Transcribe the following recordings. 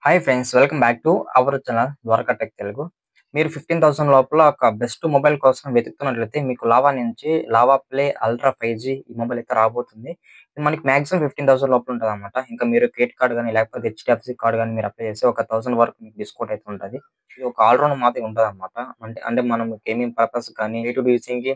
Hi friends, welcome back to our channel Dwaraka tech Telugu. మీరు 15,000 లోపల ఒక బెస్ట్ మొబైల్ కోసం వెతుకుతున్నట్లయితే మీకు లావా నుంచి లావా ప్లే అల్ట్రా 5G ఈ మొబైల్ అయితే రాబోతుంది. ఇది మనకి మాక్సిమం 15,000 లోపల ఉంటదనమాట. ఇంకా మీరు క్రెడిట్ కార్డ్ గాని, లేకపోతే హెచ్‌డిఎఫ్‌సి కార్డ్ గాని మీరు అప్లై చేస్తే ఒక 1000 వరకు మీకు డిస్కౌంట్ అయితే ఉంటది. ఇది ఒక ఆల్ రౌండ్ మాదిరి ఉంటదనమాట. అంటే అంటే మనం గేమింగ్ పర్పస్ కానీ, డే టు డే యూజింగ్‌కి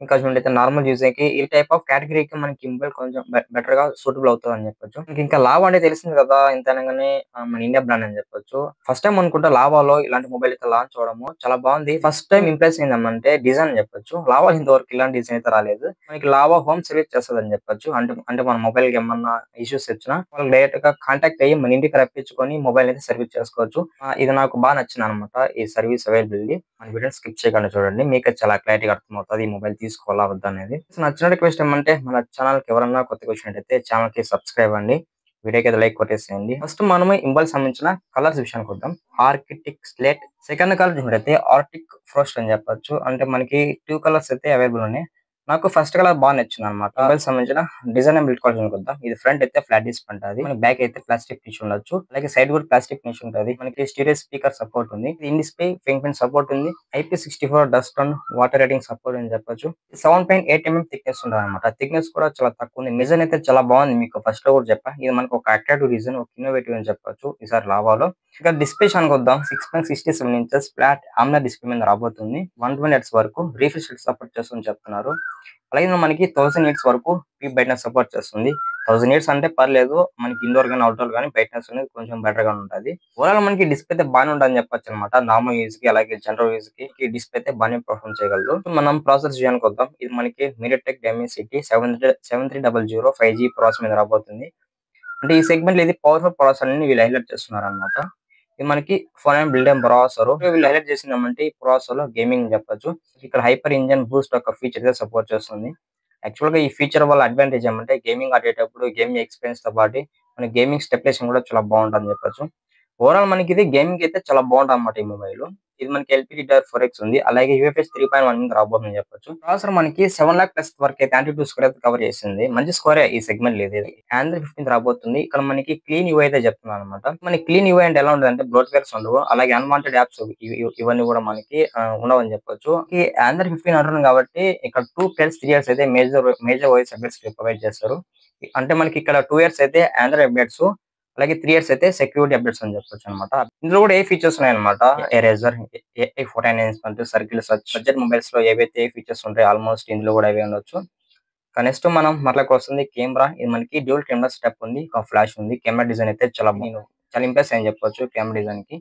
ఇంకా చూడైతే నార్మల్ యూజర్‌కి ఈ టైప్ ఆఫ్ కేటగరీకి మనకి ఈ మొబైల్ కొంచెం బెటర్‌గా సూటబుల్ అవుతదని చెప్పొచ్చు. ఇంకా లావా అంటే తెలిసింది కదా! ఇంత అనంగానే మన ఇండియా బ్రాండ్ అని చెప్పొచ్చు. ఫస్ట్ టైమ్ అనుకుంటా లావాలో ఇలాంటి మొబైల్ అయితే లాంచ్ అవ్వడము చాలా బాగుంది. ఫస్ట్ టైమ్ ఇంప్రెస్ అయిందేమంటే డిజైన్ అని చెప్పొచ్చు. లావా ఇంతవరకు ఇలాంటి డిజైన్ అయితే రాలేదు. మనకి లావా హోమ్ సర్వీస్ చేస్తదని చెప్పొచ్చు. అంటే మన మొబైల్‌కి ఏమన్నా ఇష్యూస్ వచ్చినా వాళ్ళు డైరెక్ట్‌గా కాంటాక్ట్ అయ్యి మన ఇంటికి రప్పించుకొని మొబైల్ అయితే సర్వీస్ చేసుకోవచ్చు. ఇది నాకు నచ్చిందనమాట. ఈ సర్వీస్ అవైలబిలిటీ. మన వీడియోని స్కిప్ చేయకుండా చూడండి. మీకే చాలా క్లారిటీగా అర్థమవుతది. ఈ మొబైల్ తీసుకోవాలా వద్దా అనేది. సో నచ్చిన రిక్వెస్ట్ ఏమంటే మన ఛానెల్‌కి ఎవరన్నా కొత్తగా వచ్చినట్టయితే ఛానెల్‌కి సబ్స్క్రైబ్ అండి. వీడియోకి అయితే లైక్ కొట్టేసేయండి. ఫస్ట్ మనము ఈ మొబైల్ సంబంధించిన కలర్స్ విషయానికి వద్దాం. ఆర్కిటిక్ స్లేట్ సెకండ్ కలర్ చూసినట్టయితే ఆర్టిక్ ఫ్రోస్ట్ అని చెప్పొచ్చు. అంటే మనకి 2 కలర్స్ అయితే అవైలబుల్ ఉన్నాయి. నాకు ఫస్ట్ కలర్ నచ్చిందనమాట. మొబైల్ సంబంధించిన డిజైన్ అండ్ బిల్డ్ క్వాలిటీ వద్దాం. ఇది ఫ్రంట్ అయితే ఫ్లాట్ డిస్ప్లే ఉంటది. మనకి బ్యాక్ అయితే ప్లాస్టిక్ ఫినిష్ ఉండొచ్చు. అలాగే సైడ్ కూడా ప్లాస్టిక్ ఫినిష్ ఉంటది. మనకి స్టీరియో స్పీకర్ సపోర్ట్ ఉంది. In display finger print support ఉంది. IP64 dust and water rating support అని చెప్పొచ్చు. 7.8 థిక్నెస్ ఉంటదన్నమాట. థిక్నెస్ కూడా చాలా తక్కువ ఉంది. డిజైన్ అయితే చాలా బాగుంది. మీకు ఫస్ట్ లో కూడా చెప్పా. ఇది మనకు ఒక అట్రాక్టివ్ డిజైన్, ఒక ఇన్నోవేటివ్ అని చెప్పొచ్చు ఈసారి లావాలో. ఇక డిస్ప్లే విషయానికి వద్దాం. 6.67 ఇంచెస్ ఫ్లాట్ AMOLED డిస్ప్లే మీద రాబోతుంది. 120 హెర్ట్జ్ వరకు రిఫ్రెష్ రేట్ సపోర్ట్ చేస్తుందని చెప్తున్నారు. అలాగే మనకి 1000 నిట్స్ వరకు పీక్ బ్రైట్‌నెస్ సపోర్ట్ చేస్తుంది. 1000 నిట్స్ అంటే పర్లేదు. మనకి ఇండోర్ గాని, అవుట్‌డోర్ గాని బ్రైట్‌నెస్ అనేది కొంచెం బెటర్‌గానే ఉంటది. ఓవరాల్ మనకి డిస్ప్లే అయితే బానే ఉంటదని చెప్పొచ్చనమాట. నార్మల్ యూజ్‌కి అలాగే జనరల్ యూజ్‌కి ఈ డిస్ప్లే అయితే బానే పెర్ఫార్మ్ చేయగలదు. మనం ప్రాసెసర్ విషయానికి వద్దాం. ఇది మనకి MediaTek Dimensity 7300 5G ప్రాసెసర్ మీద రాబోతుంది. అంటే ఈ సెగ్మెంట్‌లో ఇది పవర్‌ఫుల్ ప్రాసెసర్ అని వీళ్ళు హైలైట్ చేస్తున్నారనమాట. ఇది మనకి ఫోన్ అండ్ బిల్డెన్ ప్రాసెసర్. వీళ్ళు హైలైట్ చేసిందేమంటే ఈ ప్రాసెసర్‌లో గేమింగ్ చెప్పొచ్చు. ఇక్కడ హైపర్ ఇంజిన్ బూస్ట్ ఒక ఫీచర్ అయితే సపోర్ట్ చేస్తుంది. యాక్చువల్‌గా ఈ ఫీచర్ వల్ల అడ్వాంటేజ్ ఏమంటే గేమింగ్ ఆడేటప్పుడు గేమింగ్ ఎక్స్‌పీరియన్స్‌తో పాటు మన గేమింగ్ స్టెబిలైజేషన్ కూడా చాలా బాగుంటదని చెప్పొచ్చు. ఓవరాల్ మనకి ఇది గేమింగ్ అయితే చాలా బాగుంటదన్నమాట ఈ మొబైల్. ఇది మనకి LPDDR4X ఉంది. అలాగే UFS 3.1 మీద రాబోతుందని చెప్పొచ్చు. ప్రాసెసర్ మనకి 7,00,000+ వరకు అయితే యాంటీ స్కోర్ అయితే కవర్ చేసింది. మంచి స్కోరే ఈ సెగ్మెంట్ ఇది. ఆండ్రాయిడ్ 15 రాబోతుంది. ఇక్కడ మనకి క్లీన్ యూఐ అయితే చెప్తున్నారన్నమాట. మనకి క్లీన్ యూఐ అంటే ఎలా ఉంటదంటే బ్రోట్‌వేర్స్ ఉండవు. అలాగే అన్‌వాంటెడ్ యాప్స్ ఇవన్నీ కూడా మనకి ఉండవని చెప్పొచ్చు. ఈ ఆండ్రాయిడ్ 15 అంటున్నాం కాబట్టి ఇక్కడ 2+3 ఇయర్స్ అయితే మేజర్ ఓఎస్ అప్డేట్స్ ప్రొవైడ్ చేస్తారు. అంటే మనకి ఇక్కడ 2 ఇయర్స్ అయితే ఆండ్రాయిడ్ అప్డేట్స్, అలాగే 3 ఇయర్స్ అయితే సెక్యూరిటీ అప్డేట్స్ అని చెప్పొచ్చనమాట. ఇందులో కూడా ఏ ఫీచర్స్ ఉన్నాయన్నమాట. Eraser, AI photo enhancement, circle search, budget మొబైల్స్‌లో ఏవైతే ఫీచర్స్ ఉంటాయో ఆల్మోస్ట్ ఇందులో కూడా అవే ఉండొచ్చు. నెక్స్ట్ మనం మరలకొస్తుంది కెమెరా. ఇది మనకి డ్యూయల్ కెమెరా సెటప్ ఉంది. ఒక ఫ్లాష్ ఉంది. కెమెరా డిజైన్ అయితే చాలా ఇంప్రెస్ అయ్యాను చెప్పొచ్చు కెమెరా డిజైన్‌కి.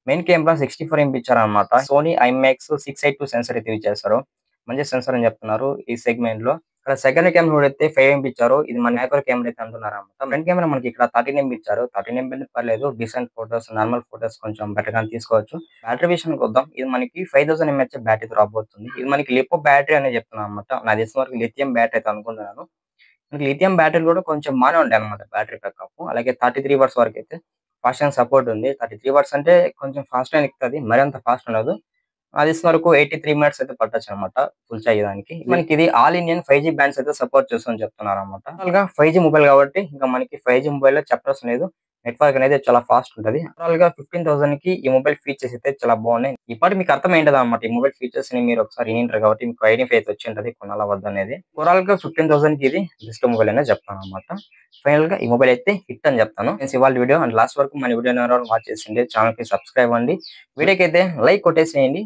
మెయిన్ కెమెరా 64 ఎంపీ ఇచ్చారనమాట. సోనీ ఐమాక్స్ 682 సెన్సార్ అయితే యూజ్ చేస్తారు. మంచి సెన్సార్ అని చెప్తున్నారు ఈ సెగ్మెంట్‌లో. ఇక్కడ సెకండ్ కెమెరా చూడైతే 5 ఎంపీ ఇచ్చారు. ఇది మన మైక్రో కెమెరా అయితే అంటున్నారనమాట. ఫ్రంట్ కెమెరా మనకి ఇక్కడ 13 ఎంపీ ఇచ్చారు. 13 ఎంపీ అంటే పర్లేదు. డీసెంట్ ఫోటోస్, నార్మల్ ఫోటోస్ కొంచెం బెటర్‌గానే తీసుకోవచ్చు. బ్యాటరీ విషయానికి వద్దాం. ఇది మనకి 5000 ఎంఏహెచ్ బ్యాటరీతో రాబోతుంది. ఇది మనకి లిపో బ్యాటరీ అనే చెప్తున్నారనమాట. నాకు తెలిసిన వరకు లిథియం బ్యాటరీ అయితే అనుకుంటున్నాను. మనకి లిథియం బ్యాటరీలు కూడా కొంచెం బానే ఉంటాయన్నమాట బ్యాటరీ బ్యాకప్. అలాగే 33 వాట్స్ వరకైతే ఫాస్ట్ ఛార్జింగ్ సపోర్ట్ ఉంది. 33 వాట్స్ అంటే కొంచెం ఫాస్ట్‌గానే ఎక్కుతది. మరి అంత ఫాస్ట్ ఉండదు. నాకు తెలిసిన వరకు 83 మినిట్స్ అయితే పట్టొచ్చనమాట ఫుల్ చార్జ్ అయ్యేదానికి. మనకిది ఆల్ ఇండియన్ 5G బ్యాండ్స్ అయితే సపోర్ట్ చేస్తుందని చెప్తున్నారనమాట. నార్మల్‌గా 5G మొబైల్ కాబట్టి ఇంకా మనకి 5G మొబైల్‌లో చెప్పనవసరం లేదు. నెట్వర్క్ అనేది చాలా ఫాస్ట్ ఉంటది. ఓవరాల్‌గా 15,000కి ఈ మొబైల్ ఫీచర్స్ అయితే చాలా బాగున్నాయి. ఇప్పటికి మీకు అర్థమైంటదనమాట. ఈ మొబైల్ ఫీచర్స్‌ని మీరు ఒకసారి వినింటారు కాబట్టి మీకు ఐడెంటిఫై అయితే వచ్చుంటది కొనాలా వద్దా అనేది. ఓవరాల్‌గా 15,000కి ఇది బెస్ట్ మొబైల్ అనే చెప్తాననమాట. ఫైనల్‌గా ఈ మొబైల్ అయితే హిట్ అని చెప్తాను. ఫ్రెండ్స్ ఇవాళ వీడియో అండ్ లాస్ట్ వరకు మన వీడియోని ఎవరైనా వాచ్ చేసింటే ఛానెల్‌కి సబ్స్క్రైబ్ అవ్వండి. వీడియోకైతే లైక్ కొట్టేసేయండి.